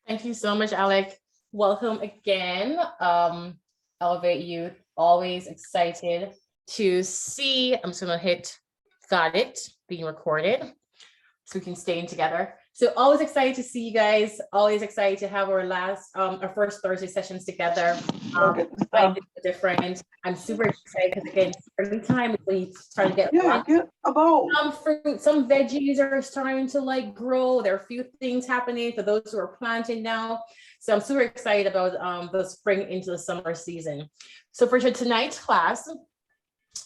Thank you so much, Alec. Welcome again. Elevate Youth, always excited to see. I'm just gonna hit got it being recorded so we can stay in together. So always excited to see you guys, always excited to have our first Thursday sessions together. Different. I'm super excited because again, every time we start to get some fruit, some veggies are starting to like grow. There are a few things happening for those who are planting now. So I'm super excited about the spring into the summer season. So for tonight's class,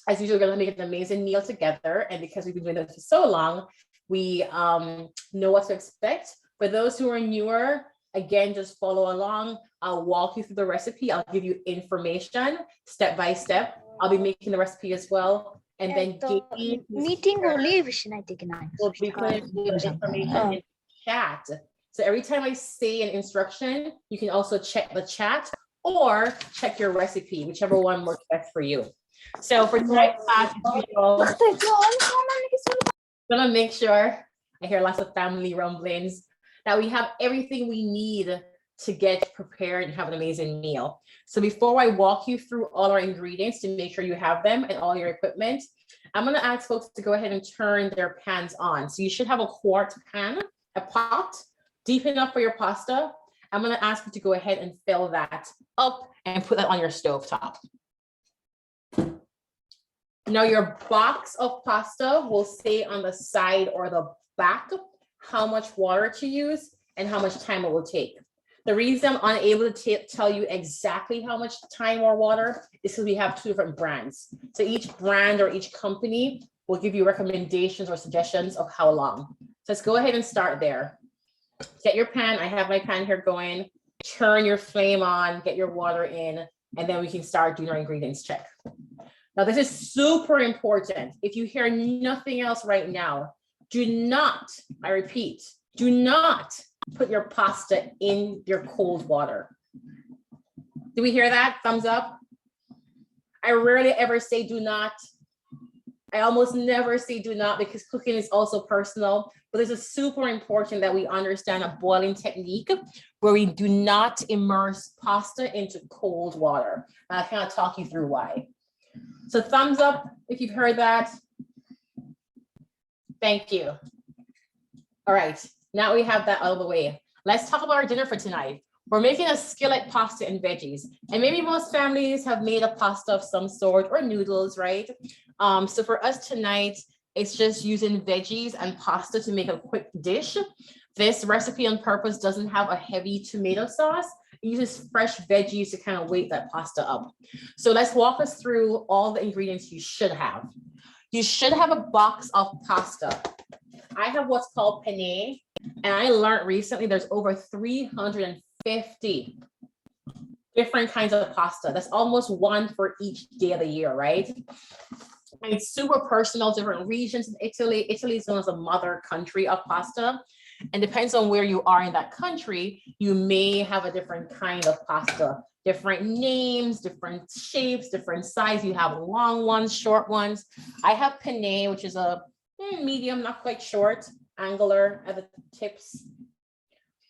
as usual, we're going to make an amazing meal together. And because we've been doing this for so long, we know what to expect. For those who are newer, again, just follow along. I'll walk you through the recipe. I'll give you information step by step. I'll be making the recipe as well. And then meeting only will be putting information in chat. So every time I say an instruction, you can also check the chat or check your recipe, whichever one works best for you. So for tonight's class, I'm gonna make sure, I hear lots of family rumblings, that we have everything we need to get prepared and have an amazing meal. So before I walk you through all our ingredients to make sure you have them and all your equipment, I'm gonna ask folks to go ahead and turn their pans on. So you should have a quart pan, a pot, deep enough for your pasta. I'm gonna ask you to go ahead and fill that up and put that on your stove top. Now your box of pasta will say on the side or the back how much water to use and how much time it will take. The reason I'm unable to tell you exactly how much time or water is because we have two different brands. So each brand or each company will give you recommendations or suggestions of how long. So let's go ahead and start there. Get your pan. I have my pan here going. Turn your flame on, get your water in, and then we can start doing our ingredients check. Now, this is super important. If you hear nothing else right now, do not, I repeat, do not put your pasta in your cold water. Do we hear that? Thumbs up. I rarely ever say do not. I almost never say do not because cooking is also personal, but this is super important that we understand a boiling technique where we do not immerse pasta into cold water. And I kind of talk you through why. So thumbs up if you've heard that. Thank you. All right, now we have that out of the way. Let's talk about our dinner for tonight. We're making a skillet pasta and veggies. And maybe most families have made a pasta of some sort or noodles, right? So for us tonight, it's just using veggies and pasta to make a quick dish. This recipe on purpose doesn't have a heavy tomato sauce. It uses fresh veggies to kind of weight that pasta up. So let's walk us through all the ingredients you should have. You should have a box of pasta. I have what's called penne, and I learned recently there's over 350 different kinds of pasta. That's almost one for each day of the year, right? And it's super personal, different regions in Italy. Italy is known as a mother country of pasta. And depends on where you are in that country, you may have a different kind of pasta, different names, different shapes, different size. You have long ones, short ones. I have penne, which is a medium, not quite short, angular at the tips.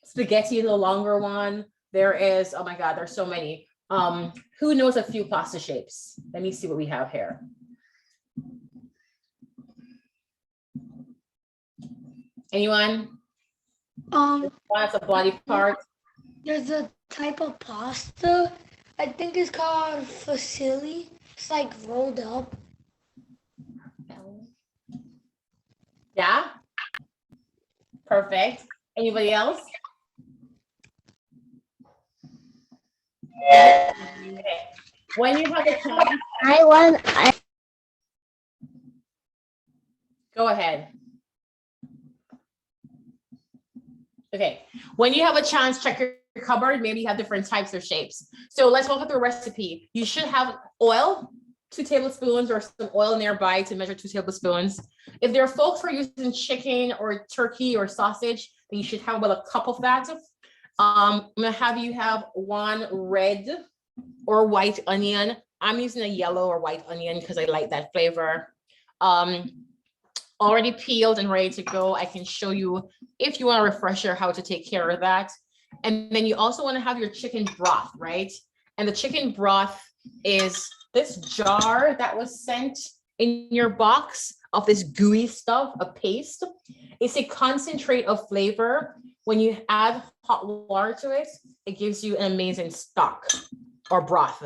Spaghetti is a longer one. There is, oh my God, there's so many. Who knows a few pasta shapes? Let me see what we have here. Anyone? That's a body part. There's a type of pasta, I think it's called fusilli. It's like rolled up. Yeah. Perfect. Anybody else? Okay. When you have a chance, go ahead. Okay, when you have a chance, check your cupboard. Maybe you have different types or shapes. So let's walk through the recipe. You should have oil, 2 tablespoons, or some oil nearby to measure 2 tablespoons. If there are folks who are using chicken or turkey or sausage, then you should have about a cup of that. I'm gonna have you have 1 red or white onion. I'm using a yellow or white onion because I like that flavor. Already peeled and ready to go. I can show you, if you want a refresher, how to take care of that. And then you also want to have your chicken broth, right? And the chicken broth is this jar that was sent in your box of this gooey stuff, a paste. It's a concentrate of flavor. When you add hot water to it, it gives you an amazing stock or broth.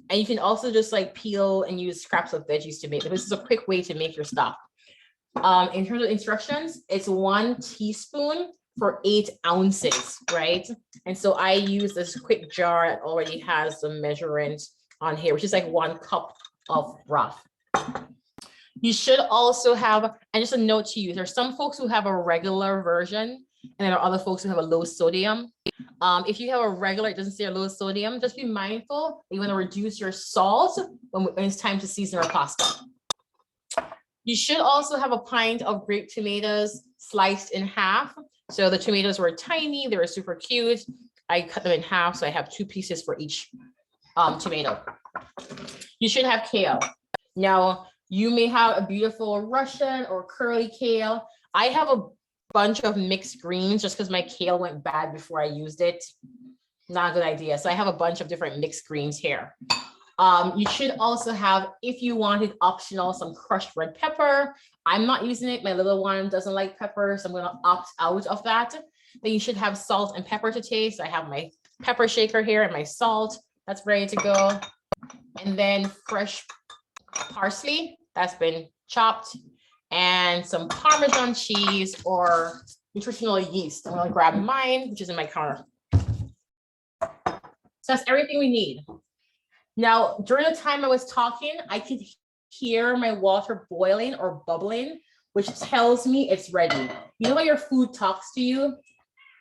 And you can also just like peel and use scraps of veggies to make it. This is a quick way to make your stock. In terms of instructions, it's 1 teaspoon for 8 ounces, right? And so I use this quick jar that already has the measurement on here, which is like 1 cup of broth. You should also have, and just a note to you, there's some folks who have a regular version, and there are other folks who have a low sodium. If you have a regular, it doesn't say a low sodium, just be mindful that you want to reduce your salt when it's time to season our pasta. You should also have a pint of grape tomatoes sliced in half. So the tomatoes were tiny, they were super cute. I cut them in half, so I have 2 pieces for each tomato. You should have kale. Now, you may have a beautiful Russian or curly kale. I have a bunch of mixed greens just because my kale went bad before I used it. Not a good idea. So I have a bunch of different mixed greens here. You should also have, if you wanted optional, some crushed red pepper. I'm not using it. My little one doesn't like pepper, so I'm going to opt out of that. Then you should have salt and pepper to taste. I have my pepper shaker here and my salt that's ready to go. And then fresh parsley that's been chopped, and some Parmesan cheese or nutritional yeast. I'm going to grab mine, which is in my counter. So that's everything we need. Now, during the time I was talking, I could hear my water boiling or bubbling, which tells me it's ready. You know how your food talks to you,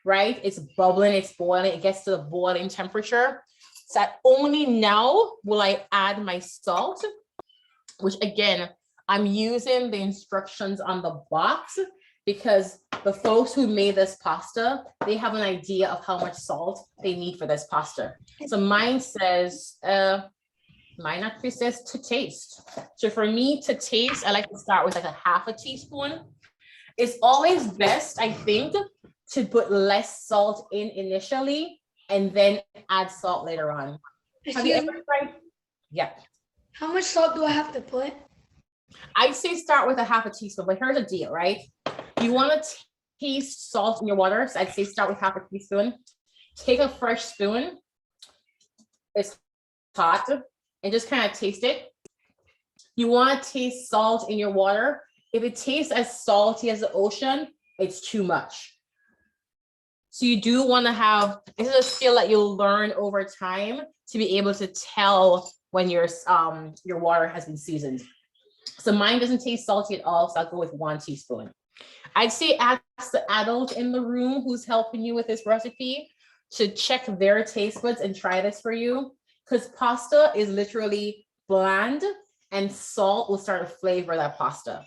right? It's bubbling, it's boiling, it gets to the boiling temperature. So only now will I add my salt, which again, I'm using the instructions on the box because the folks who made this pasta, they have an idea of how much salt they need for this pasta. So mine says, mine actually says to taste. So for me to taste, I like to start with like a half a teaspoon. It's always best, I think, to put less salt in initially and then add salt later on. Have you ever tried? Yeah. How much salt do I have to put? I'd say start with a half a teaspoon, but here's the deal, right? You want to taste salt in your water. So I'd say start with half a teaspoon. Take a fresh spoon. It's hot and just kind of taste it. You want to taste salt in your water. If it tastes as salty as the ocean, it's too much. So you do want to have, this is a skill that you'll learn over time to be able to tell when your water has been seasoned. So mine doesn't taste salty at all, so I'll go with 1 teaspoon. I'd say ask the adult in the room who's helping you with this recipe to check their taste buds and try this for you, because pasta is literally bland and salt will start to flavor that pasta.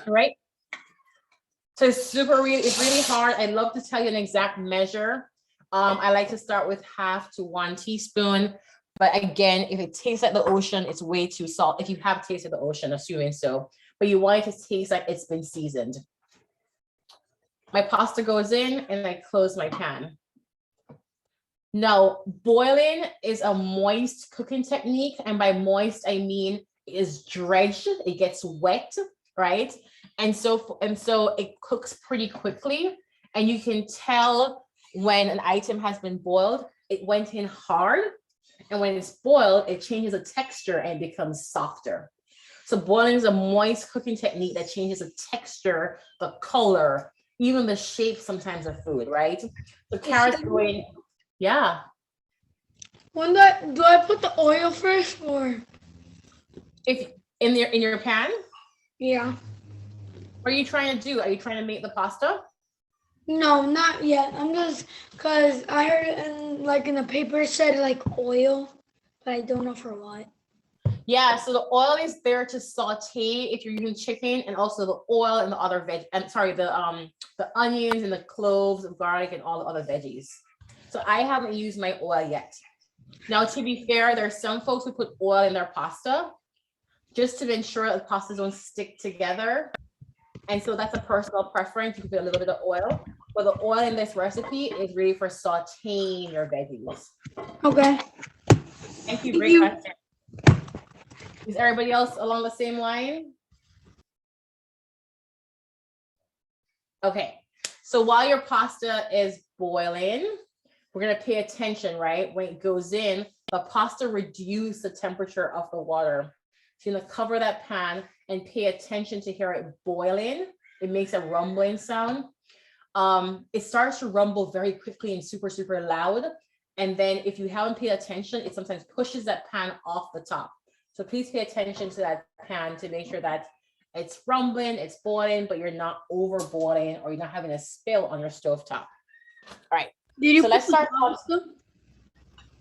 All right. So it's really hard. I'd love to tell you an exact measure. I like to start with half to 1 teaspoon. But again, if it tastes like the ocean, it's way too salt. If you have tasted the ocean, assuming so, but you want it to taste like it's been seasoned. My pasta goes in and I close my pan. Now, boiling is a moist cooking technique. And by moist, I mean it is drenched, it gets wet, right? And so it cooks pretty quickly. And you can tell when an item has been boiled, it went in hard. And when it's boiled, it changes the texture and becomes softer. So boiling is a moist cooking technique that changes the texture, the color, even the shape sometimes of food, right? So carrots going, yeah. When do I put the oil first or? If in your pan? Yeah. What are you trying to do? Are you trying to make the pasta? No, not yet. I'm just, cause I heard it in the paper it said like oil, but I don't know for what. Yeah, so the oil is there to saute if you're using chicken, and also the oil and the other the onions and the cloves, the garlic, and all the other veggies. So I haven't used my oil yet. Now, to be fair, there are some folks who put oil in their pasta just to ensure that the pastas don't stick together. And so that's a personal preference. You can put a little bit of oil. But the oil in this recipe is really for sauteing your veggies. Okay. Thank you, great question. Is everybody else along the same line? Okay, so while your pasta is boiling, we're gonna pay attention, right? When it goes in, the pasta reduces the temperature of the water. So you're gonna cover that pan and pay attention to hear it boiling. It makes a rumbling sound. It starts to rumble very quickly and super, super loud. And then if you haven't paid attention, it sometimes pushes that pan off the top. So please pay attention to that pan to make sure that it's rumbling, it's boiling, but you're not over boiling or you're not having a spill on your stovetop. All right. Did you So let's start. pasta?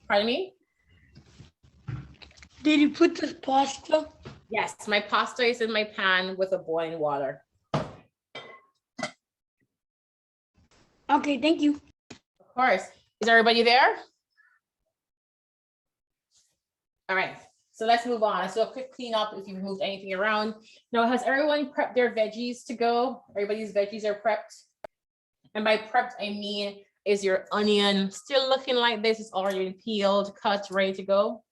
Pardon me? Did you put the pasta? Yes, my pasta is in my pan with a boiling water. Okay, thank you. Of course. Is everybody there? All right. So let's move on. Let's do a quick cleanup if you've moved anything around. Now, has everyone prepped their veggies to go? Everybody's veggies are prepped. And by prepped, I mean, is your onion still looking like this? It's already peeled, cut, ready to go?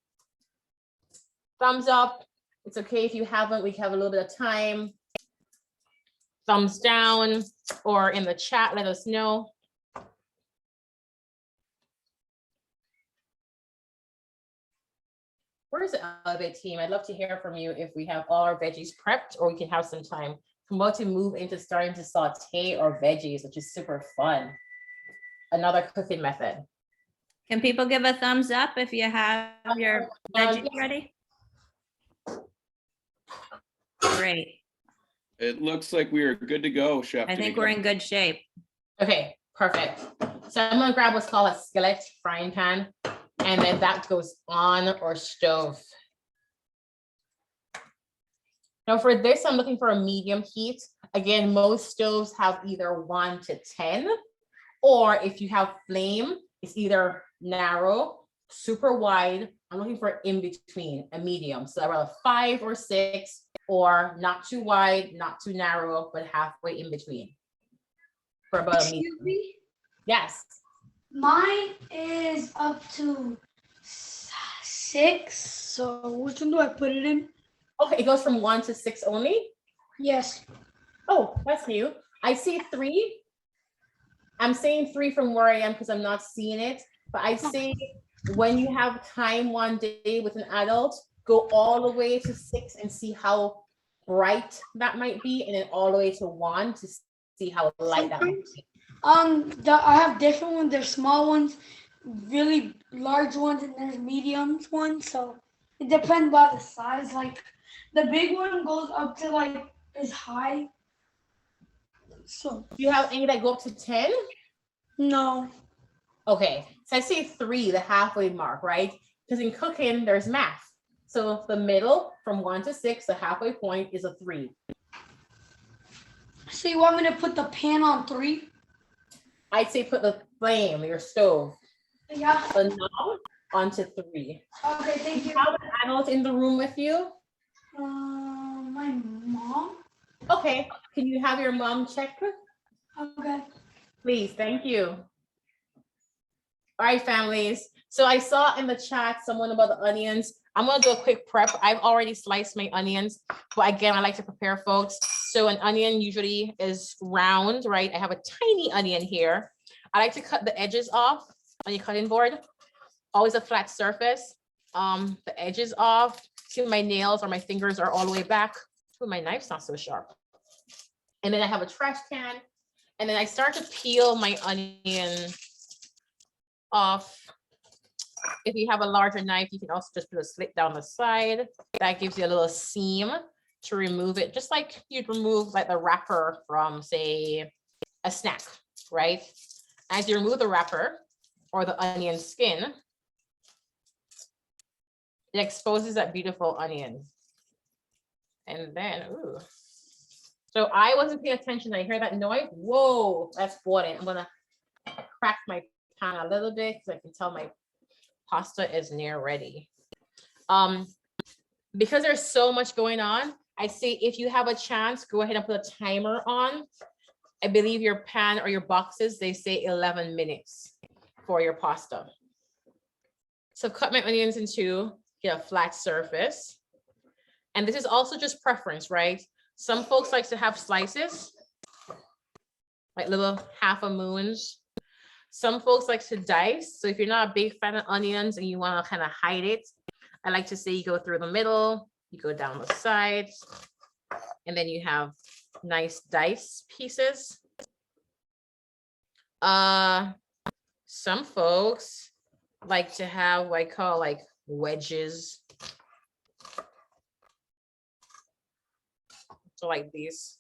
Thumbs up. It's okay if you haven't, we have a little bit of time. Thumbs down or in the chat, let us know. Where's the Elevate team? I'd love to hear from you if we have all our veggies prepped or we can have some time. I'm about to move into starting to saute our veggies, which is super fun. Another cooking method. Can people give a thumbs up if you have your veggies ready? Great. It looks like we are good to go, Chef. I think we're in good shape. Okay, perfect. So I'm gonna grab what's called a skillet frying pan, and then that goes on our stove. Now for this, I'm looking for a medium heat. Again, most stoves have either 1 to 10, or if you have flame, it's either narrow, super wide. I'm looking for in between, a medium. So around 5 or 6, or not too wide, not too narrow, but halfway in between. For about a medium. Excuse me? Yes. Mine is up to 6. So which one do I put it in? Okay, it goes from 1 to 6 only. Yes. Oh, that's new. I see 3. I'm saying 3 from where I am because I'm not seeing it. But I see when you have time one day with an adult, go all the way to 6 and see how bright that might be, and then all the way to 1 to see how light that might be. I have different ones. There's small ones, really large ones, and there's mediums ones. So it depends by the size. Like the big one goes up to like is high. So Do you have any that go up to 10? no. Okay, so I see 3, the halfway mark, right? Because in cooking, there's math. So the middle from 1 to 6, the halfway point is a 3. So you want me to put the pan on 3? I'd say put the flame, your stove, Yeah. the knob onto 3. Okay, thank you. You have an adult in the room with you? My mom. Okay, can you have your mom check? Okay. Please, thank you. All right, families. So I saw in the chat someone about the onions. I'm gonna do a quick prep. I've already sliced my onions, but again, I like to prepare folks. So an onion usually is round, right? I have a tiny onion here. I like to cut the edges off on your cutting board. Always a flat surface. The edges off. See, my nails or my fingers are all the way back. Ooh, my knife's not so sharp. And then I have a trash can. And then I start to peel my onion off. If you have a larger knife, you can also just put a slit down the side. That gives you a little seam to remove it, just like you'd remove like the wrapper from, say, a snack, right? As you remove the wrapper or the onion skin, it exposes that beautiful onion. And then, ooh. So I wasn't paying attention. I hear that noise. Whoa, that's boiling. I'm gonna crack my pan a little bit because I can tell my pasta is near ready. Because there's so much going on, I say if you have a chance, go ahead and put a timer on I believe your pan or your boxes, they say 11 minutes for your pasta. So cut my onions in two, get a flat surface. And this is also just preference, right? Some folks like to have slices, like little half a moons. Some folks like to dice. So if you're not a big fan of onions and you want to kind of hide it, I like to say you go through the middle, you go down the sides, and then you have nice dice pieces. Some folks like to have what I call like wedges. So like these.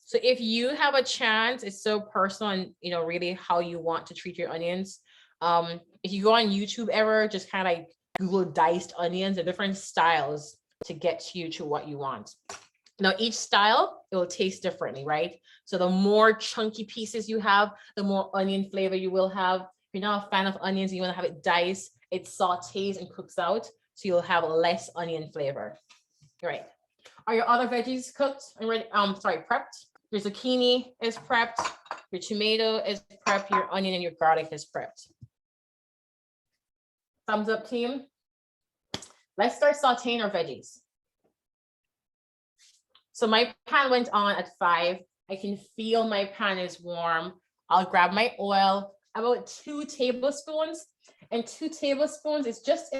So if you have a chance, it's so personal and really how you want to treat your onions. If you go on YouTube ever, just kind of like Google diced onions, the different styles to get you to what you want. Now, each style, it will taste differently, right? So the more chunky pieces you have, the more onion flavor you will have. If you're not a fan of onions, you want to have it diced, it sautés and cooks out, so you'll have less onion flavor. All right. Are your other veggies cooked and ready? Prepped? Your zucchini is prepped, your tomato is prepped, your onion and your garlic is prepped. Thumbs up, team. Let's start sauteing our veggies. So my pan went on at 5. I can feel my pan is warm. I'll grab my oil, about 2 tablespoons, and 2 tablespoons is just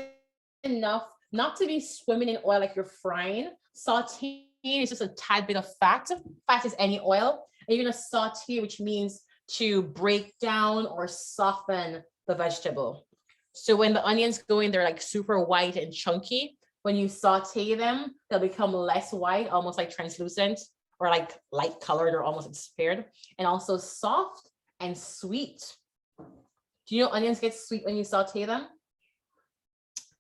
enough not to be swimming in oil like you're frying. Sauteing is just a tad bit of fat. Fat is any oil. And you're gonna saute, which means to break down or soften the vegetable. So when the onions go in, they're like super white and chunky. When you saute them, they'll become less white, almost like translucent or like light colored or almost disappeared. And also soft and sweet. Do you know onions get sweet when you saute them?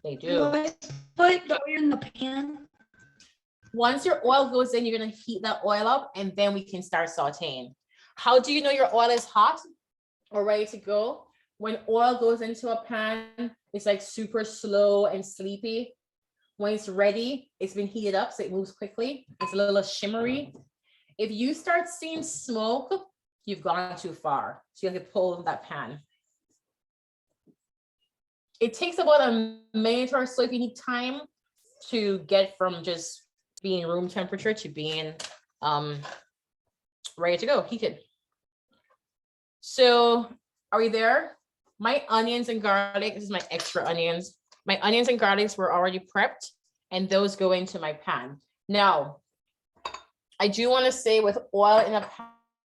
They do. Put the oil in the pan. Once your oil goes in, you're gonna heat that oil up and then we can start sauteing. How do you know your oil is hot or ready to go? When oil goes into a pan, it's like super slow and sleepy. When it's ready, it's been heated up, so it moves quickly. It's a little shimmery. If you start seeing smoke, you've gone too far. So you have to pull that pan. It takes about a minute or so if you need time to get from just being room temperature to being ready to go, heated. So are we there? My onions and garlic, this is my extra onions. My onions and garlics were already prepped and those go into my pan. Now, I do want to say with oil in a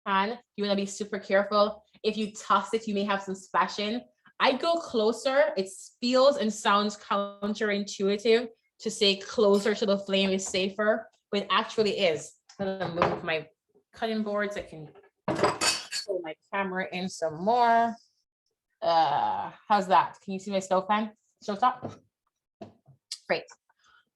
pan, you want to be super careful. If you toss it, you may have some splashing. I go closer. It feels and sounds counterintuitive to say closer to the flame is safer, but it actually is. I'm gonna move my cutting boards. I can pull my camera in some more. How's that? Can you see my stove pan? Stovetop? Great.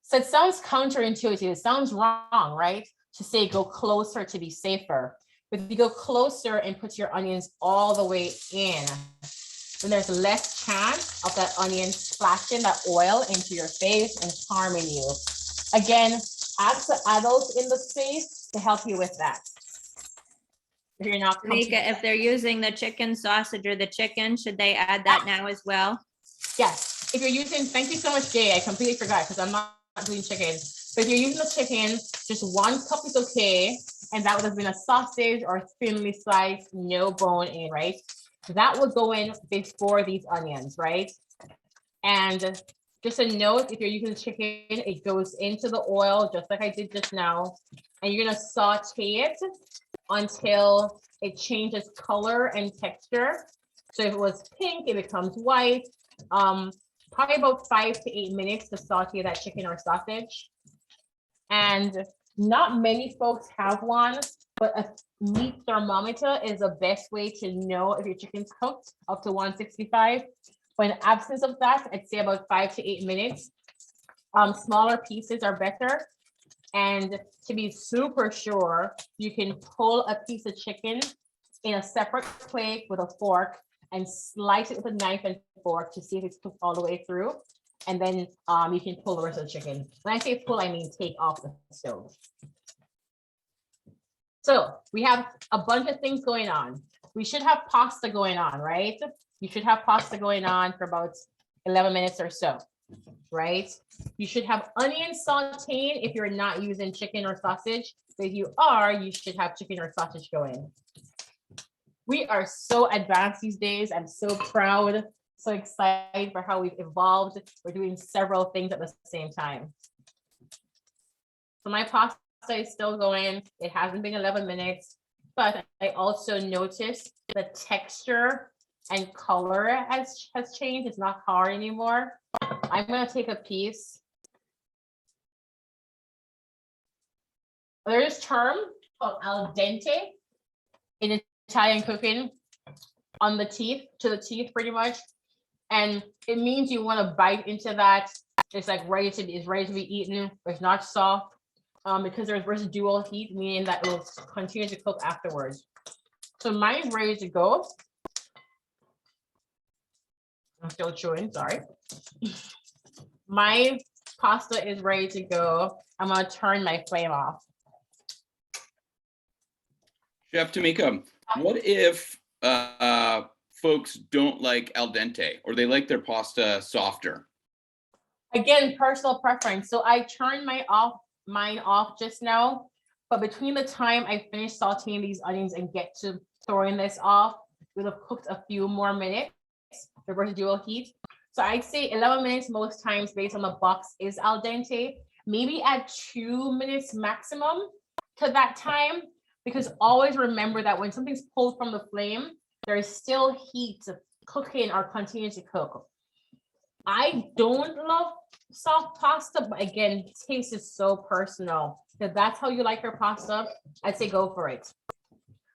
So it sounds counterintuitive. It sounds wrong, right? To say go closer to be safer. But if you go closer and put your onions all the way in, then there's less chance of that onion splashing that oil into your face and harming you. Again, ask the adults in the space to help you with that. If you're not Tamika, if they're using the chicken sausage or the chicken, should they add that now as well? Yes. If you're using, thank you so much, Jay. I completely forgot because I'm not doing chicken. But if you're using the chicken, just 1 cup is okay. And that would have been a sausage or thinly sliced, no bone in, right? That would go in before these onions, right? And just a note, if you're using chicken, it goes into the oil just like I did just now. And you're gonna saute it until it changes color and texture. So if it was pink, it becomes white. Probably about 5 to 8 minutes to saute that chicken or sausage. And not many folks have one, but a meat thermometer is the best way to know if your chicken's cooked, up to 165. But in absence of that, I'd say about 5 to 8 minutes. Smaller pieces are better. And to be super sure, you can pull a piece of chicken in a separate plate with a fork and slice it with a knife and fork to see if it's cooked all the way through. And then you can pull the rest of the chicken. When I say pull, I mean take off the stove. So we have a bunch of things going on. We should have pasta going on, right? You should have pasta going on for about 11 minutes or so, right? You should have onion sauteing if you're not using chicken or sausage. But if you are, you should have chicken or sausage going. We are so advanced these days. I'm so proud, so excited for how we've evolved. We're doing several things at the same time. So my pasta is still going. It hasn't been 11 minutes, but I also noticed the texture and color has changed. It's not hard anymore. I'm gonna take a piece. There's a term called al dente in Italian cooking, on the teeth, to the teeth pretty much. And it means you want to bite into that. It's like ready to be eaten. It's not soft because there's residual heat, meaning that it will continue to cook afterwards. So mine's ready to go. I'm still chewing, sorry. My pasta is ready to go. I'm gonna turn my flame off. Chef Tamika, what if folks don't like al dente or they like their pasta softer? Again, personal preference. So I turned mine off just now, but between the time I finish sauteing these onions and get to throwing this off, we'll have cooked a few more minutes, the residual heat. So I'd say 11 minutes most times based on the box is al dente. Maybe add 2 minutes maximum to that time, because always remember that when something's pulled from the flame, there is still heat cooking or continue to cook. I don't love soft pasta, but again, taste is so personal. If that's how you like your pasta, I'd say go for it.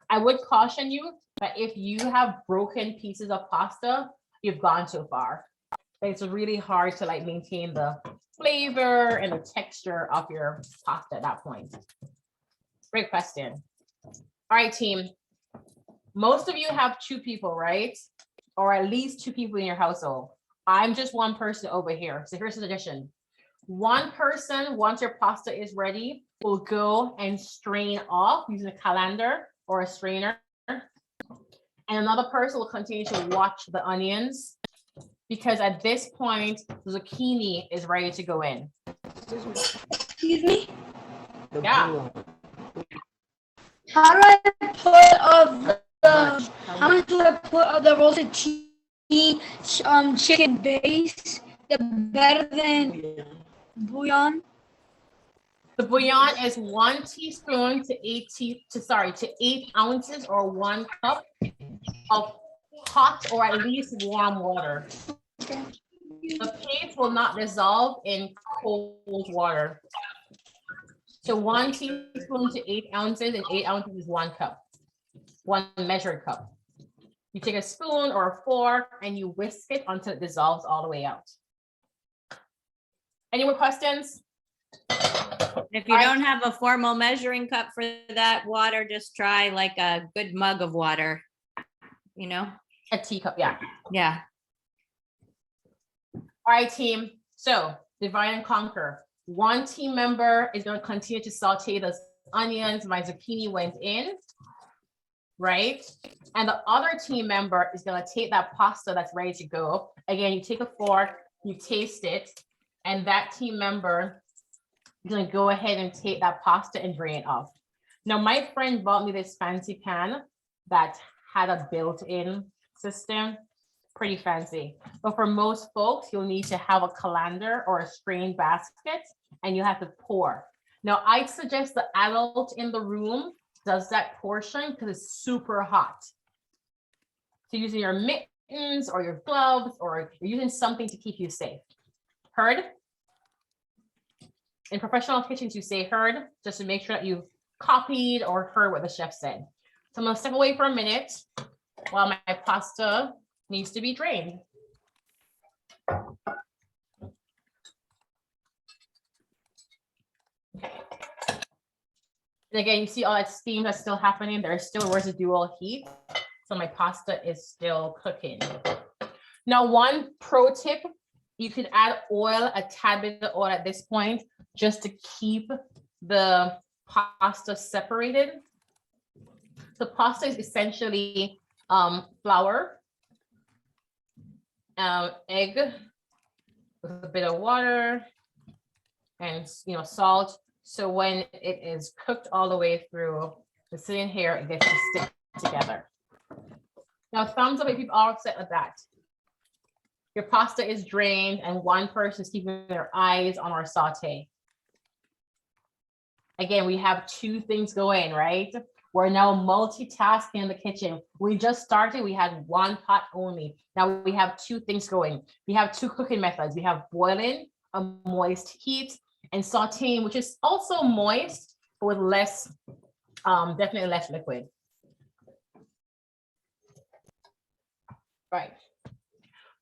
I would caution you that if you have broken pieces of pasta, you've gone too far. It's really hard to like maintain the flavor and the texture of your pasta at that point. Great question. All right, team. Most of you have 2 people, right? Or at least 2 people in your household. I'm just one person over here. So here's the addition. One person, once your pasta is ready, will go and strain off using a colander or a strainer. And another person will continue to watch the onions, because at this point, the zucchini is ready to go in. Excuse me? Yeah. How do I put how much do I put of the roasted chicken base? The better than bouillon? The bouillon is 1 teaspoon to 8 ounces or 1 cup of hot or at least warm water. Okay. The paste will not dissolve in cold water. So 1 teaspoon to 8 ounces, and 8 ounces is 1 cup, 1 measured cup. You take a spoon or a fork and you whisk it until it dissolves all the way out. Any more questions? If you don't have a formal measuring cup for that water, just try like a good mug of water, you know? A teacup, yeah. Yeah. All right, team. So divide and conquer. 1 team member is going to continue to saute the onions. My zucchini went in, right? And the other team member is going to take that pasta that's ready to go. Again, you take a fork, you taste it, and that team member is going to go ahead and take that pasta and drain it off. Now, my friend bought me this fancy pan that had a built-in system. Pretty fancy. But for most folks, you'll need to have a colander or a strain basket, and you have to pour. Now, I'd suggest the adult in the room does that portion because it's super hot. So using your mittens or your gloves, or you're using something to keep you safe. Heard? In professional kitchens, you say heard, just to make sure that you've copied or heard what the chef said. So I'm gonna step away for a minute while my pasta needs to be drained. Okay. And again, you see all that steam that's still happening. There's still residual heat. So my pasta is still cooking. Now, one pro tip, you could add oil, a tad bit of oil at this point, just to keep the pasta separated. The pasta is essentially flour, egg with a bit of water, and salt. So when it is cooked all the way through, the sitting here, it gets to stick together. Now, thumbs up if you've all set with that. Your pasta is drained and one person is keeping their eyes on our saute. Again, we have two things going, right? We're now multitasking in the kitchen. We just started, we had one pot only. Now we have two things going. We have two cooking methods. We have boiling, a moist heat, and sauteing, which is also moist, but with less, definitely less liquid. Right.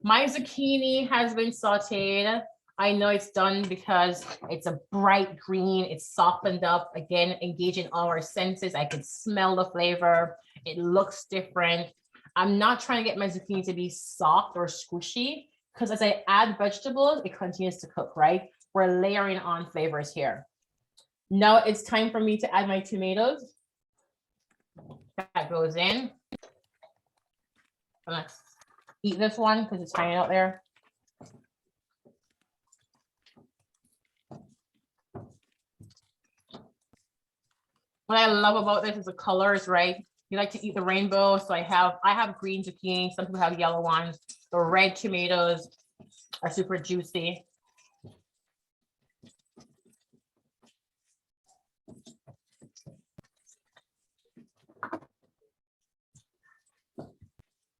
My zucchini has been sauteed. I know it's done because it's a bright green. It's softened up. Again, engaging all our senses. I can smell the flavor. It looks different. I'm not trying to get my zucchini to be soft or squishy because as I add vegetables, it continues to cook, right? We're layering on flavors here. Now it's time for me to add my tomatoes. That goes in. I'm gonna eat this one because it's hanging out there. What I love about this is the colors, right? You like to eat the rainbow, so I have green zucchini. Some people have yellow ones. The red tomatoes are super juicy.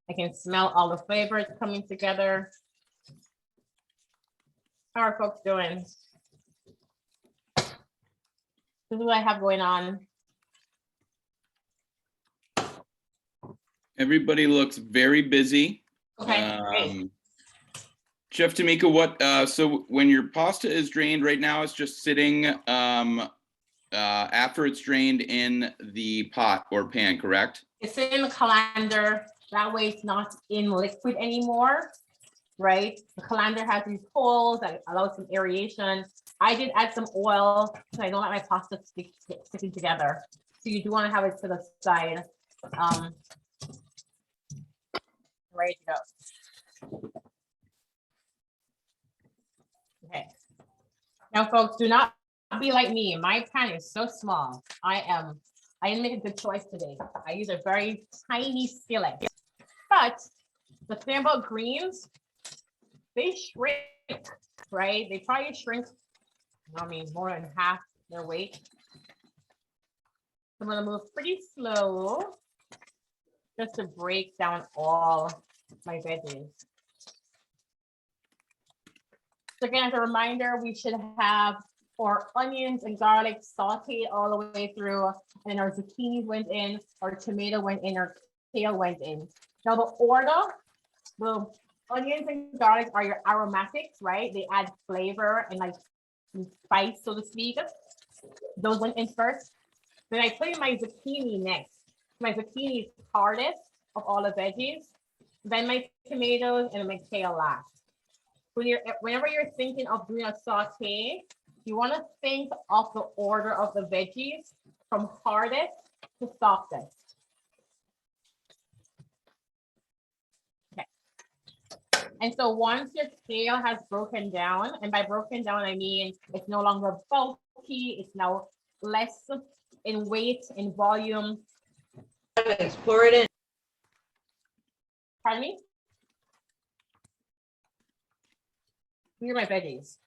I can smell all the flavors coming together. How are folks doing? This is what I have going on. Everybody looks very busy. Okay, great. Chef Tamika, what, so when your pasta is drained right now, it's just sitting after it's drained in the pot or pan, correct? It's in the colander. That way it's not in liquid anymore, right? The colander has these holes that allow some aeration. I did add some oil because I don't like my pasta sticking together. So you do want to have it to the side. Ready to go. Okay. Now, folks, do not be like me. My pan is so small. I didn't make a good choice today. I use a very tiny skillet. But the thing about greens, they shrink, right? They probably shrink, I mean, more than half their weight. I'm gonna move pretty slow just to break down all my veggies. So again, as a reminder, we should have our onions and garlic sauteed all the way through, and our zucchini went in, our tomato went in, our kale went in. Now the order, the onions and garlic are your aromatics, right? They add flavor and like some spice, so to speak. Those went in first. Then I put in my zucchini next. My zucchini is hardest of all the veggies. Then my tomatoes and my kale last. Whenever you're thinking of doing a saute, you want to think of the order of the veggies from hardest to softest. Okay. And so once your kale has broken down, and by broken down, I mean it's no longer bulky, it's now less in weight, in volume. Pour it in. Pardon me? Here are my veggies.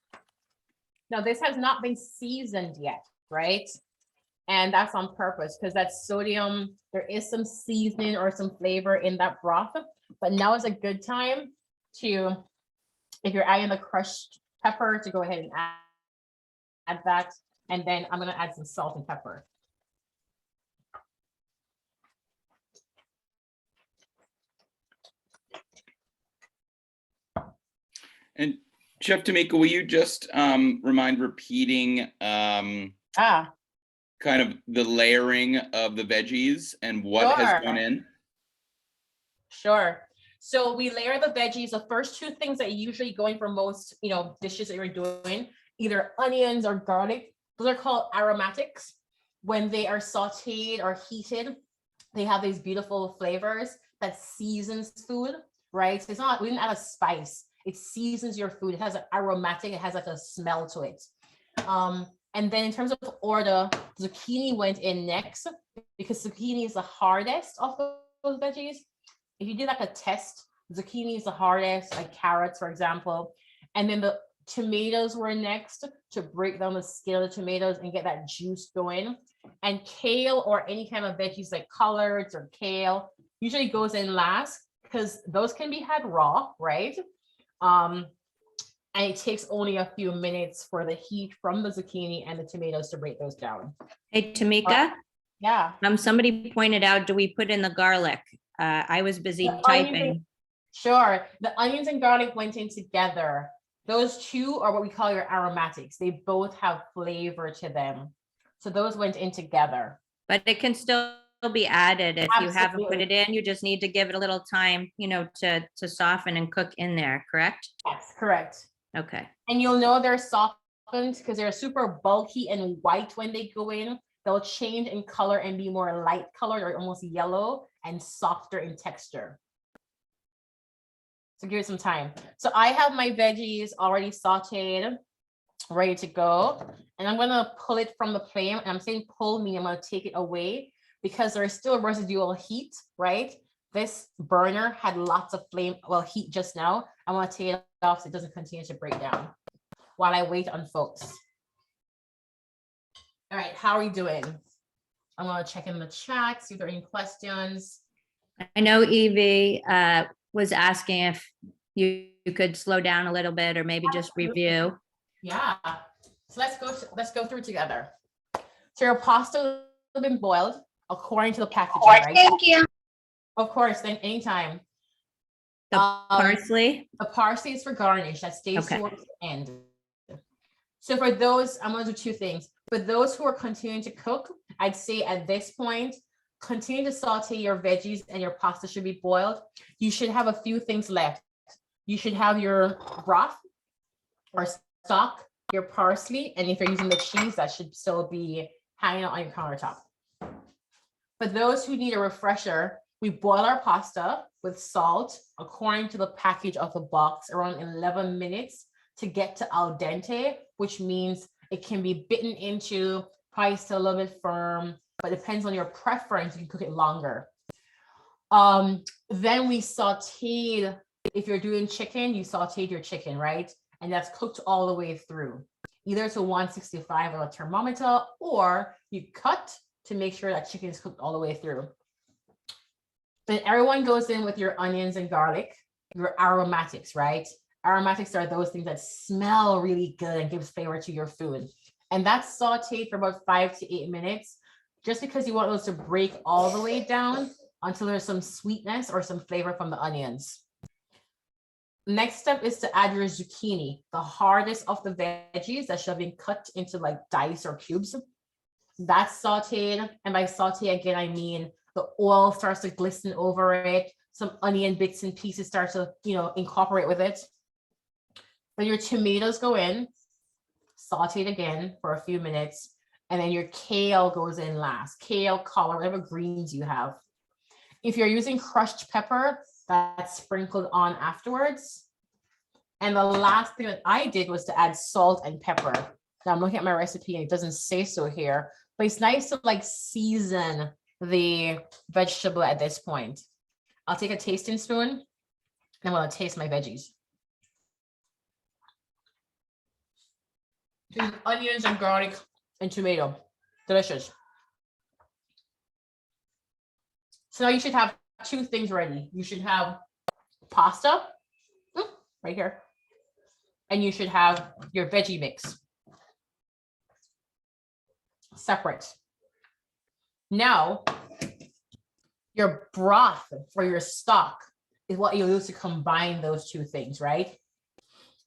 Now this has not been seasoned yet, right? And that's on purpose because that sodium, there is some seasoning or some flavor in that broth, but now is a good time to, if you're adding the crushed pepper, to go ahead and add that. And then I'm gonna add some salt and pepper. And Chef Tamika, will you just remind repeating kind of the layering of the veggies and what has gone in? Sure. So we layer the veggies. The first two things that usually go in for most, dishes that you're doing, either onions or garlic, those are called aromatics. When they are sauteed or heated, they have these beautiful flavors that seasons food, right? So it's not, we didn't add a spice. It seasons your food. It has an aromatic, it has like a smell to it. And then in terms of order, zucchini went in next because zucchini is the hardest of those veggies. If you did like a test, zucchini is the hardest, like carrots, for example. And then the tomatoes were next to break down the skin of the tomatoes and get that juice going. And kale or any kind of veggies like collards or kale usually goes in last because those can be had raw, right? And it takes only a few minutes for the heat from the zucchini and the tomatoes to break those down. Hey, Tamika, Yeah. somebody pointed out, do we put in the garlic? I was busy The onions typing. Sure. The onions and garlic went in together. Those two are what we call your aromatics. They both have flavor to them. So those went in together. But it can still be added if you haven't put Absolutely. it in. You just need to give it a little time, you know, to soften and cook in there, correct? Yes, correct. Okay. And you'll know they're softened because they're super bulky and white when they go in. They'll change in color and be more light colored or almost yellow and softer in texture. So give it some time. So I have my veggies already sauteed, ready to go. And I'm gonna pull it from the flame. And I'm saying pull me, I'm gonna take it away because there's still residual heat, right? This burner had lots of heat just now. I want to take it off so it doesn't continue to break down while I wait on folks. All right, how are we doing? I'm gonna check in the chat, see if there are any questions. I know Evie was asking if you could slow down a little bit or maybe just review. Yeah, so let's go through together. So your pasta has been boiled according to the packaging, right? Thank you. Of course, then anytime. The parsley? The parsley is for garnish. That stays Okay. towards the end. So for those, I'm going to do two things. For those who are continuing to cook, I'd say at this point, continue to saute your veggies and your pasta should be boiled. You should have a few things left. You should have your broth or stock, your parsley, and if you're using the cheese, that should still be hanging out on your countertop. For those who need a refresher, we boil our pasta with salt according to the package of the box around 11 minutes to get to al dente, which means it can be bitten into, probably still a little bit firm, but depends on your preference, you can cook it longer. Then we sauteed, if you're doing chicken, you sauteed your chicken, right? And that's cooked all the way through, either to 165 on a thermometer, or you cut to make sure that chicken is cooked all the way through. Then everyone goes in with your onions and garlic, your aromatics, right? Aromatics are those things that smell really good and gives flavor to your food. And that's sauteed for about 5 to 8 minutes, just because you want those to break all the way down until there's some sweetness or some flavor from the onions. Next step is to add your zucchini, the hardest of the veggies that should have been cut into like dice or cubes. That's sauteed. And by saute, again, I mean the oil starts to glisten over it. Some onion bits and pieces start to, incorporate with it. Then your tomatoes go in, sauteed again for a few minutes. And then your kale goes in last. Kale, collard, whatever greens you have. If you're using crushed pepper, that's sprinkled on afterwards. And the last thing that I did was to add salt and pepper. Now I'm looking at my recipe and it doesn't say so here, but it's nice to like season the vegetable at this point. I'll take a tasting spoon and I'm gonna taste my veggies. Onions and garlic and tomato, delicious. So now you should have two things ready. You should have pasta right here, and you should have your veggie mix separate. Now, your broth or your stock is what you'll use to combine those two things, right?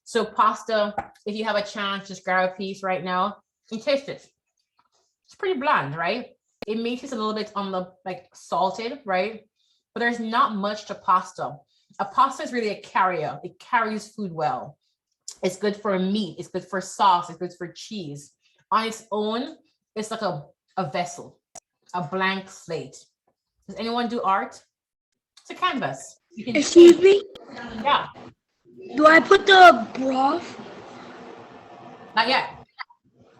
So pasta, if you have a chance, just grab a piece right now and taste it. It's pretty bland, right? It may taste a little bit on the salted, right? But there's not much to pasta. A pasta is really a carrier. It carries food well. It's good for meat. It's good for sauce. It's good for cheese. On its own, it's like a vessel, a blank slate. Does anyone do art? It's a canvas. You can, Excuse me? yeah, Do I put the broth? not yet.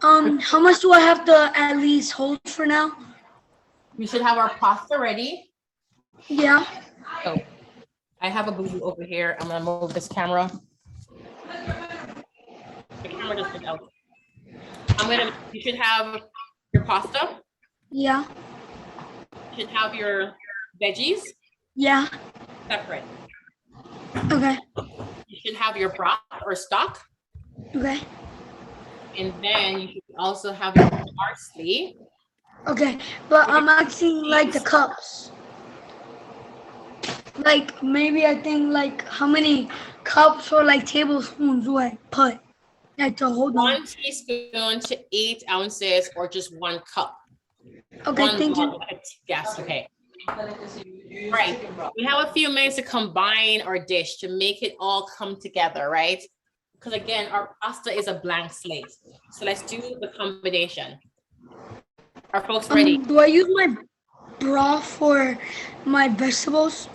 How much do I have to at least hold for now? We should have our pasta ready. Yeah. So I have a boo-boo over here. I'm gonna move this camera. The camera just went out. You should have your pasta. Yeah. You should have your veggies Yeah. separate. Okay. You should have your broth or stock. Okay. And then you should also have your parsley. Okay. But I'm asking like the cups. Like maybe I think like how many cups or like tablespoons do I put? Like to hold on. 1 teaspoon to 8 ounces or just 1 cup. Okay, thank you. Yes, okay. Right. We have a few minutes to combine our dish to make it all come together, right? Because again, our pasta is a blank slate. So let's do the combination. Are folks ready? Do I use my broth for my vegetables?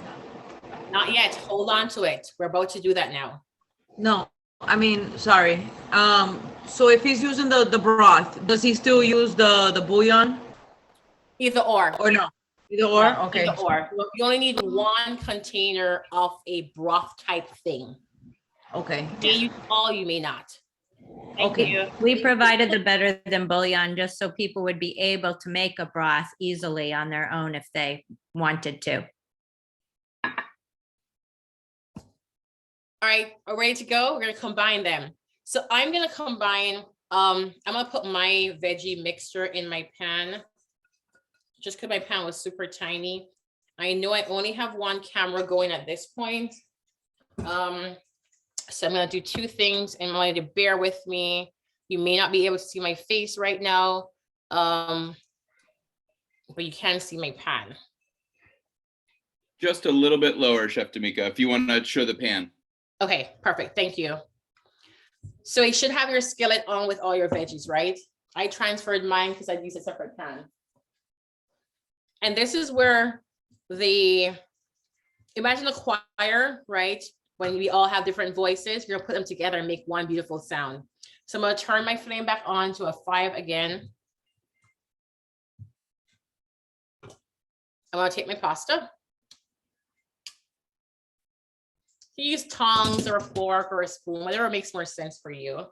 Not yet. Hold on to it. We're about to do that now. No, I mean, sorry. So if he's using the broth, does he still use the bouillon Either or. or no? Either or? Yeah, Okay. either or. You only need 1 container of a broth type thing. Okay. You may use all, you may not. Thank Okay. you. We provided the better than bouillon just so people would be able to make a broth easily on their own if they wanted to. All right, we're ready to go. We're gonna combine them. So I'm gonna combine, I'm gonna put my veggie mixture in my pan. Just because my pan was super tiny. I know I only have 1 camera going at this point. So I'm gonna do 2 things and I want you to bear with me. You may not be able to see my face right now, but you can see my pan. Just a little bit lower, Chef D'Amico, if you want to show the pan. Okay, perfect, thank you. So you should have your skillet on with all your veggies, right? I transferred mine because I used a separate pan. And this is where imagine a choir, right? When we all have different voices, you're gonna put them together and make one beautiful sound. So I'm gonna turn my flame back on to a 5 again. I'm gonna take my pasta. You use tongs or a fork or a spoon, whatever makes more sense for you.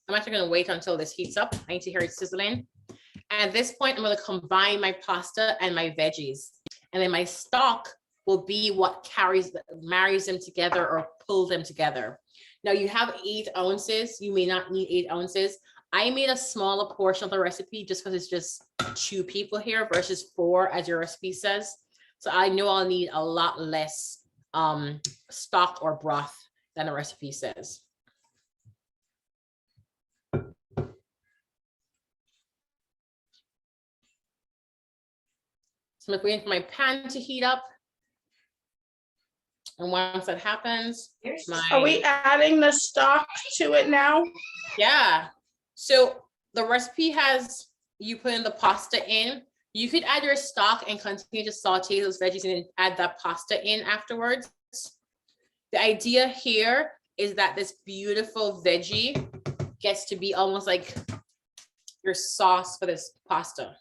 I'm actually gonna wait until this heats up. I need to hear it sizzling. And at this point, I'm gonna combine my pasta and my veggies. And then my stock will be what marries them together or pulls them together. Now you have 8 ounces. You may not need 8 ounces. I made a smaller portion of the recipe just because it's just 2 people here versus 4 as your recipe says. So I know I'll need a lot less stock or broth than the recipe says. So I'm waiting for my pan to heat up. And once that happens, Are we adding the stock to it now? Yeah. So the recipe has you put in the pasta in. You could add your stock and continue to saute those veggies and then add that pasta in afterwards. The idea here is that this beautiful veggie gets to be almost like your sauce for this pasta.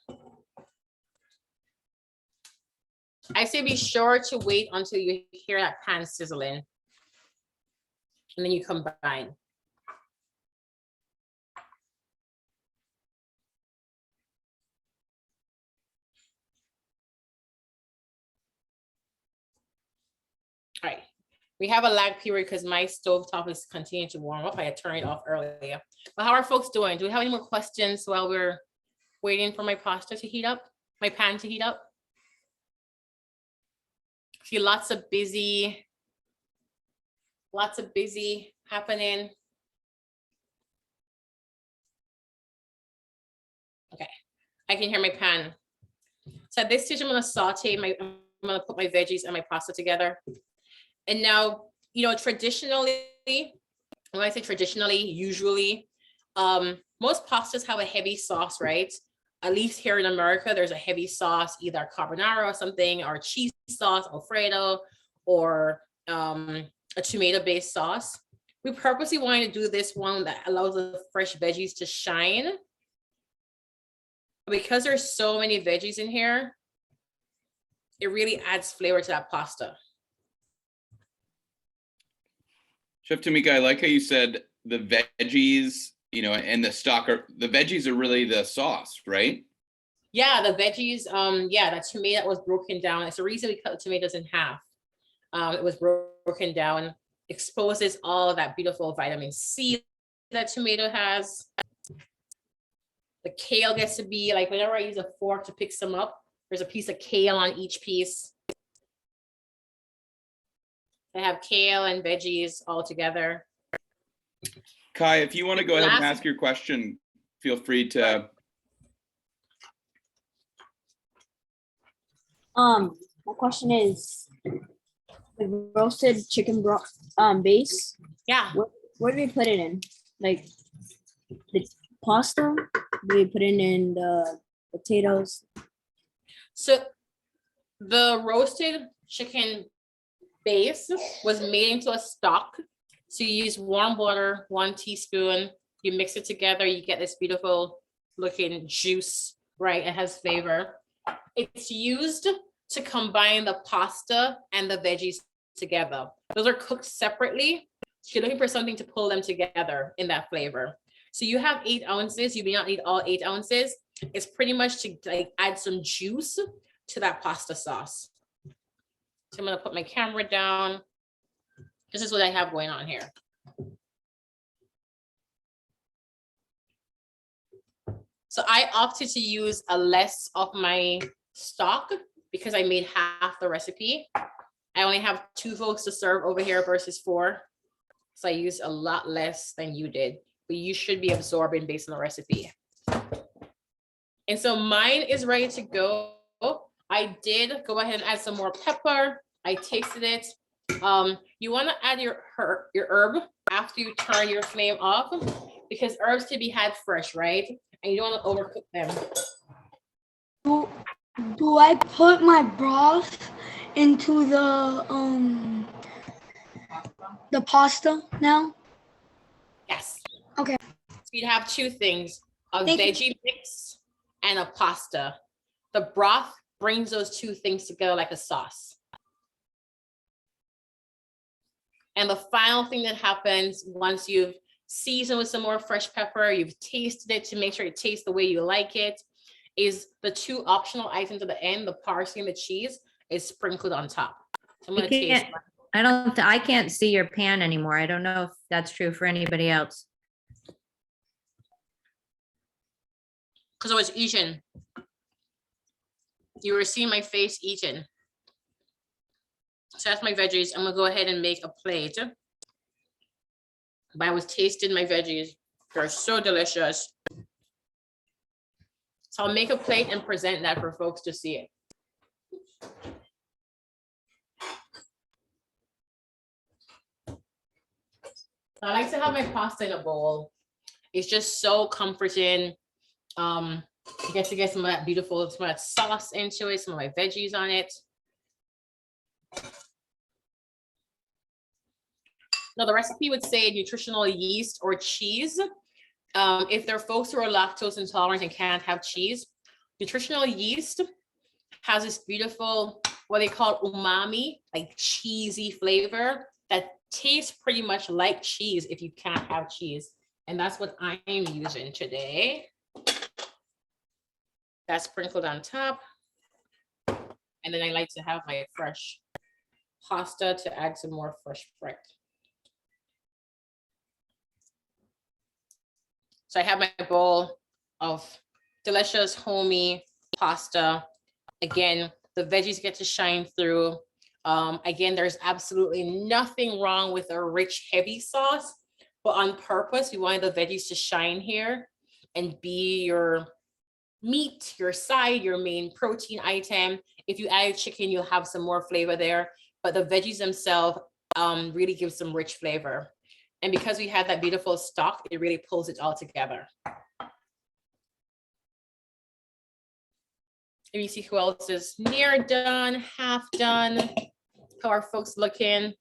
I say be sure to wait until you hear that pan sizzling. And then you combine. All right, we have a lag period because my stovetop is continuing to warm up. I had turned it off earlier. But how are folks doing? Do we have any more questions while we're waiting for my pasta to heat up, my pan to heat up? See lots of busy happening. Okay, I can hear my pan. So at this stage, I'm gonna put my veggies and my pasta together. And now, you know, traditionally, when I say traditionally, usually Most pastas have a heavy sauce, right? At least here in America, there's a heavy sauce, either carbonara or something, or cheese sauce, Alfredo, or a tomato-based sauce. We purposely wanted to do this one that allows the fresh veggies to shine. Because there's so many veggies in here, it really adds flavor to that pasta. Chef Tamika, I like how you said the veggies, you know, and the stock the veggies are really the sauce, right? Yeah, the veggies, yeah, that tomato was broken down. It's the reason we cut the tomatoes in half. It was broken down, exposes all of that beautiful vitamin C that tomato has. The kale gets to be like, whenever I use a fork to pick some up, there's a piece of kale on each piece. I have kale and veggies all together. Kai, if you want to go ahead and ask your question, feel free to. My question is the roasted chicken broth base. Yeah. What do we put it in? Like the pasta? Do we put it in the potatoes? So the roasted chicken base was made into a stock. So you use warm water, 1 teaspoon, you mix it together, you get this beautiful looking juice, right? It has flavor. It's used to combine the pasta and the veggies together. Those are cooked separately. So you're looking for something to pull them together in that flavor. So you have 8 ounces. You may not need all 8 ounces. It's pretty much to like add some juice to that pasta sauce. So I'm gonna put my camera down. This is what I have going on here. So I opted to use a less of my stock because I made half the recipe. I only have 2 folks to serve over here versus 4. So I used a lot less than you did, but you should be absorbing based on the recipe. And so mine is ready to go. I did go ahead and add some more pepper. I tasted it. You want to add your herb after you turn your flame off, because herbs can be had fresh, right? And you don't want to overcook them. Do I put my broth into the pasta now? Yes. Okay. So you'd have 2 things, a veggie mix and a pasta. The broth brings those 2 things together like a sauce. And the final thing that happens once you've seasoned with some more fresh pepper, you've tasted it to make sure it tastes the way you like it, is the 2 optional items at the end, the parsley and the cheese, is sprinkled on top. So I'm gonna taste. I can't see your pan anymore. I don't know if that's true for anybody else. Because I was eating. You were seeing my face eating. So that's my veggies. I'm gonna go ahead and make a plate. But I was tasting my veggies. They're so delicious. So I'll make a plate and present that for folks to see it. I like to have my pasta in a bowl. It's just so comforting. You get to get some of that beautiful, some of that sauce into it, some of my veggies on it. Now the recipe would say nutritional yeast or cheese. If there are folks who are lactose intolerant and can't have cheese, nutritional yeast has this beautiful, what they call umami, like cheesy flavor that tastes pretty much like cheese if you can't have cheese. And that's what I'm using today. That's sprinkled on top. And then I like to have my fresh pasta to add some more fresh bread. So I have my bowl of delicious homey pasta. Again, the veggies get to shine through. Again, there's absolutely nothing wrong with a rich, heavy sauce, but on purpose, we wanted the veggies to shine here and be your meat, your side, your main protein item. If you add chicken, you'll have some more flavor there, but the veggies themselves really give some rich flavor. And because we had that beautiful stock, it really pulls it all together. Let me see who else is near done, half done. How are folks looking?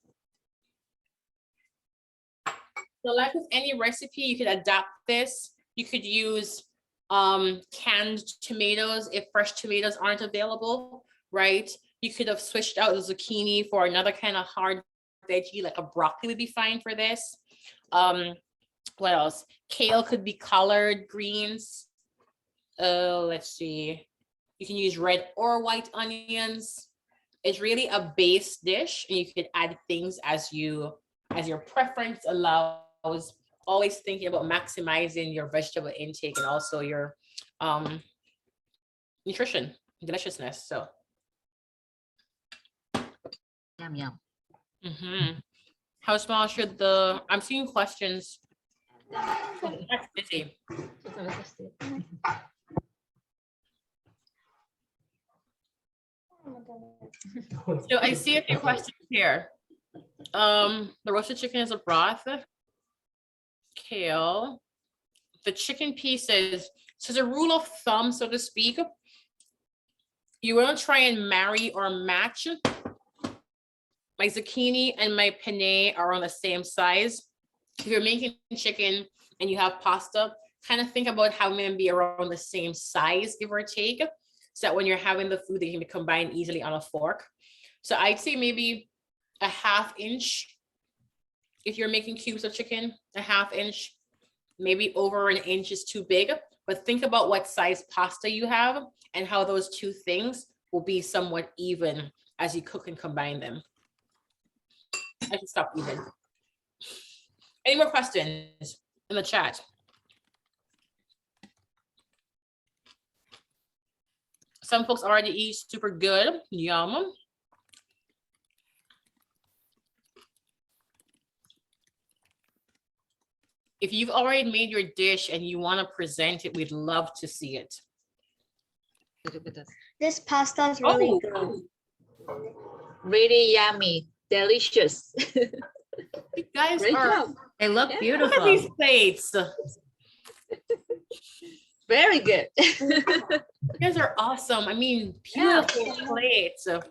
So like with any recipe, you could adapt this. You could use canned tomatoes if fresh tomatoes aren't available, right? You could have switched out the zucchini for another kind of hard veggie, like a broccoli would be fine for this. What else? Kale could be colored greens. Let's see. You can use red or white onions. It's really a base dish, and you could add things as your preference allows. Always thinking about maximizing your vegetable intake and also your nutrition, deliciousness. So, Yum, yum. How small should the? I'm seeing questions. That's busy. So I see a few questions here. The roasted chicken is a broth. Kale. The chicken pieces. So as a rule of thumb, so to speak, you want to try and marry or match. My zucchini and my penne are on the same size. If you're making chicken and you have pasta, kind of think about having them be around the same size, give or take, so that when you're having the food, they can be combined easily on a fork. So I'd say maybe a 1/2 inch. If you're making cubes of chicken, a 1/2 inch, maybe over 1 inch is too big, but think about what size pasta you have and how those two things will be somewhat even as you cook and combine them. I can stop even. Any more questions in the chat? Some folks already eat super good. Yum. If you've already made your dish and you want to present it, we'd love to see it. This pasta is really good. Really yummy, delicious. You guys Great are, job. They look Yeah. look at these beautiful. plates. Very good. You guys are awesome. I mean, Yeah. beautiful plates. And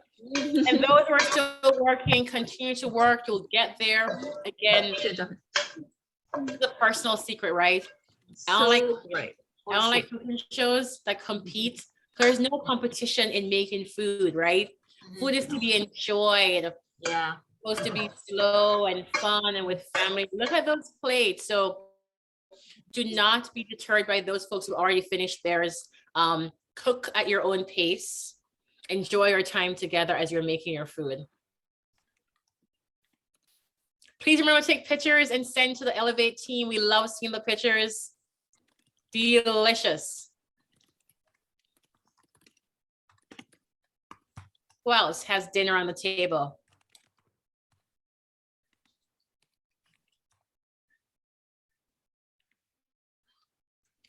those who are still working, continue to work. You'll get there. Again, the personal secret, right? I don't like Great. I don't like cooking shows that compete. There's no competition in making food, right? Food is to be enjoyed. Yeah. Supposed to be slow and fun and with family. Look at those plates. So do not be deterred by those folks who already finished theirs. Cook at your own pace. Enjoy your time together as you're making your food. Please remember to take pictures and send to the Elevate team. We love seeing the pictures. Delicious. Who else has dinner on the table?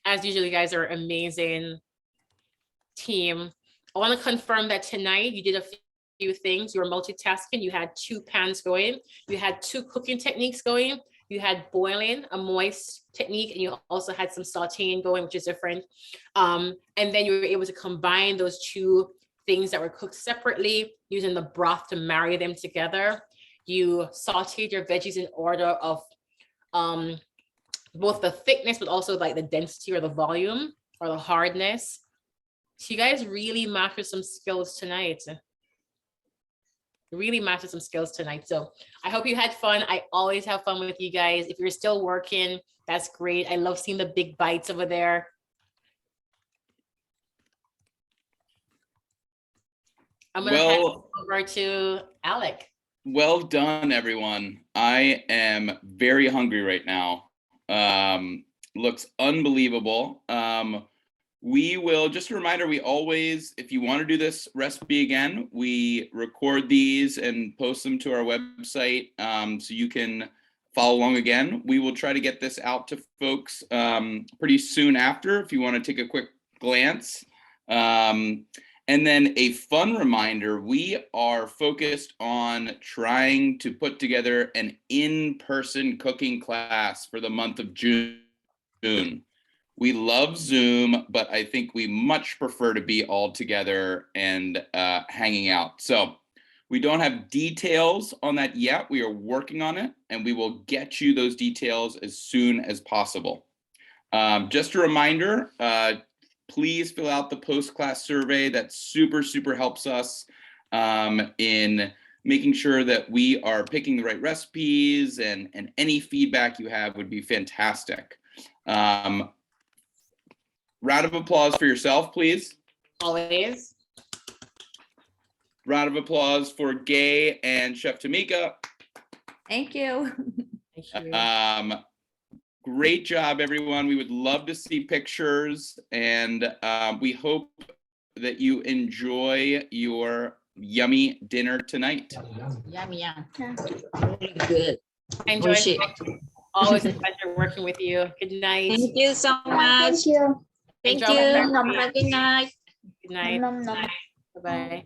As usual, you guys are an amazing team. I want to confirm that tonight you did a few things. You were multitasking. You had 2 pans going. You had 2 cooking techniques going. You had boiling, a moist technique, and you also had some sauteing going, which is different. And then you were able to combine those 2 things that were cooked separately using the broth to marry them together. You sauteed your veggies in order of both the thickness, but also like the density or the volume or the hardness. So you guys really mastered some skills tonight. Really mastered some skills tonight. So I hope you had fun. I always have fun with you guys. If you're still working, that's great. I love seeing the big bites over there. I'm gonna hand it over to Alec. Well done, everyone. I am very hungry right now. Looks unbelievable. We will, just a reminder, we always, if you want to do this recipe again, we record these and post them to our website so you can follow along again. We will try to get this out to folks pretty soon after if you want to take a quick glance. And then a fun reminder, we are focused on trying to put together an in-person cooking class for the month of June. We love Zoom, but I think we much prefer to be all together and hanging out. So we don't have details on that yet. We are working on it, and we will get you those details as soon as possible. Just a reminder, please fill out the post-class survey. That super helps us in making sure that we are picking the right recipes, and any feedback you have would be fantastic. Round of applause for yourself, please. Always. Round of applause for Gay and Chef Tamika. Thank you. Thank you. Great job, everyone. We would love to see pictures, and we hope that you enjoy your yummy dinner tonight. Yum, yum. Really good. Enjoy. Appreciate. Always a pleasure working with you. Good night. Thank you so much. Thank you. Thank Enjoy you. the Have a good night. Good night. Nom, nom, nom. Bye-bye.